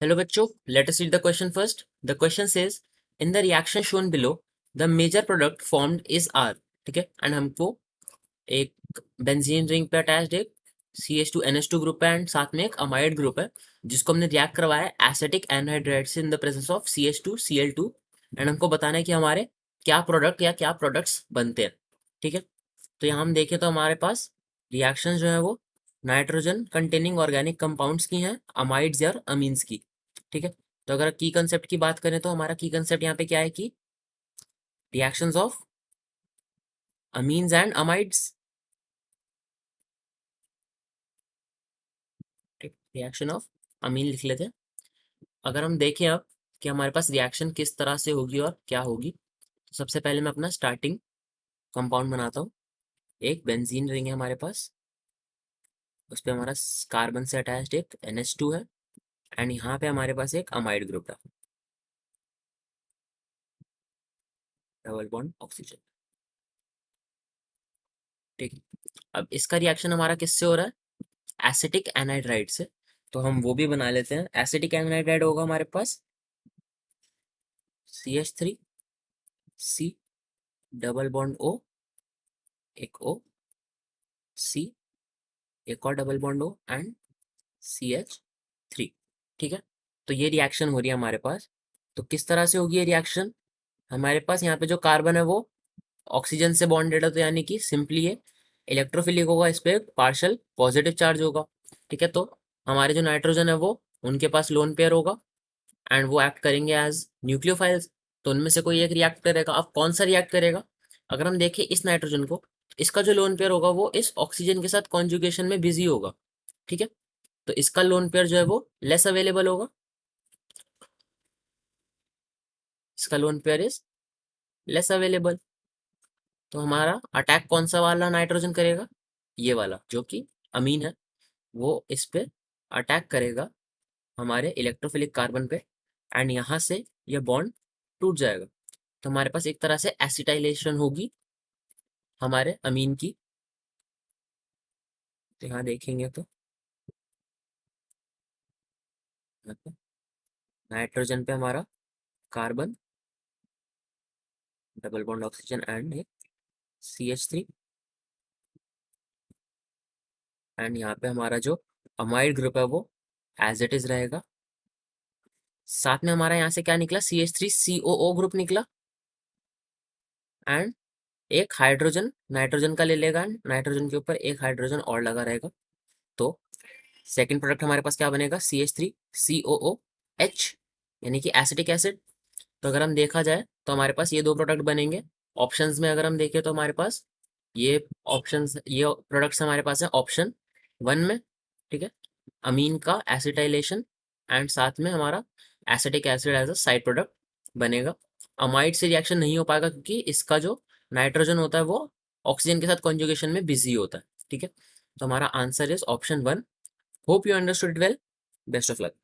Hello बच्चों, let us read the question first. The question says, in the reaction shown below, the major product formed is R. ठीक है, and हमको एक benzene ring पे attached एक CH2NH2 group है and साथ में एक अमाइड ग्रुप है जिसको हमने रिएक्ट करवाया है एसिटिक एनहाइड्राइड से in the presence of CH2Cl2 and हमको बताना है कि हमारे क्या प्रोडक्ट या क्या प्रोडक्ट्स बनते हैं। ठीक है, तो यहाँ हम देखें तो हमारे पास रिएक्शन जो है वो नाइट्रोजन कंटेनिंग ऑर्गेनिक कंपाउंड्स की हैं, अमाइड्स या अमीन्स की। ठीक है, तो अगर की कंसेप्ट की बात करें तो हमारा की कंसेप्ट यहाँ पे क्या है कि reactions of amines and amides. Reaction of amine लिख लेते हैं। अगर हम देखें अब कि हमारे पास रिएक्शन किस तरह से होगी और क्या होगी, तो सबसे पहले मैं अपना स्टार्टिंग कंपाउंड बनाता हूँ। एक बेंजीन रिंग है हमारे पास, उस पर हमारा कार्बन से अटैच्ड एक NH2 है एंड यहाँ पे हमारे पास एक अमाइड ग्रुप है, डबल बॉन्ड ऑक्सीजन। ठीक है, अब इसका रिएक्शन हमारा किससे हो रहा है? एसिटिक एनहाइड्राइड से। तो हम वो भी बना लेते हैं। एसिटिक एनहाइड्राइड होगा हमारे पास CH3C डबल बॉन्ड O, एक O, C, एक और double bond O and CH3। ठीक है, तो ये रिएक्शन हो रही है हमारे पास। तो किस तरह से होगी ये रिएक्शन? हमारे पास यहाँ पे जो कार्बन है वो ऑक्सीजन से बॉन्डेड है, तो यानी कि सिंपली ये इलेक्ट्रोफिलिक होगा, इस पे पार्शियल पॉजिटिव चार्ज होगा। ठीक है, तो हमारे जो नाइट्रोजन है वो उनके पास लोन पेयर होगा एंड वो एक्ट करेंगे एज न्यूक्लियोफाइल्स। तो उनमें से कोई एक रिएक्ट करेगा। अब कौन सा रिएक्ट करेगा? अगर हम देखें इस नाइट्रोजन को, इसका जो लोन पेयर होगा वो इस ऑक्सीजन के साथ कॉन्जुगेशन में बिजी होगा। ठीक है, तो इसका लोन पेयर जो है वो लेस अवेलेबल होगा, इसका lone pair is less available. तो हमारा अटैक कौन सा वाला नाइट्रोजन करेगा? ये वाला जो कि अमीन है, वो इस पे अटैक करेगा हमारे इलेक्ट्रोफिलिक कार्बन पे एंड यहाँ से ये बॉन्ड टूट जाएगा। तो हमारे पास एक तरह से एसिटाइलेशन होगी हमारे अमीन की। तो यहाँ देखेंगे तो नाइट्रोजन पे हमारा carbon, double bond oxygen and एक CH3 एंड यहाँ पे हमारा जो अमाइड ग्रुप है वो एज इट इज रहेगा। साथ में हमारा यहाँ से क्या निकला? CH3COO ग्रुप निकला एंड एक हाइड्रोजन नाइट्रोजन का ले लेगा एंड नाइट्रोजन के ऊपर एक हाइड्रोजन और लगा रहेगा। तो सेकंड प्रोडक्ट हमारे पास क्या बनेगा? CH3COOH, यानी कि एसिटिक एसिड। तो अगर हम देखा जाए तो हमारे पास ये दो प्रोडक्ट बनेंगे। ऑप्शंस में अगर हम देखें तो हमारे पास ये ऑप्शंस, ये प्रोडक्ट्स हमारे पास है ऑप्शन 1 में। ठीक है, अमीन का एसिटाइलेशन एंड साथ में हमारा acetic acid as a side product बनेगा। अमाइड से रिएक्शन नहीं हो पाएगा क्योंकि इसका जो नाइट्रोजन होता है वो ऑक्सीजन के साथ कॉन्जुगेशन में बिजी होता है। ठीक है, तो हमारा answer is option 1। Hope you understood well. Best of luck.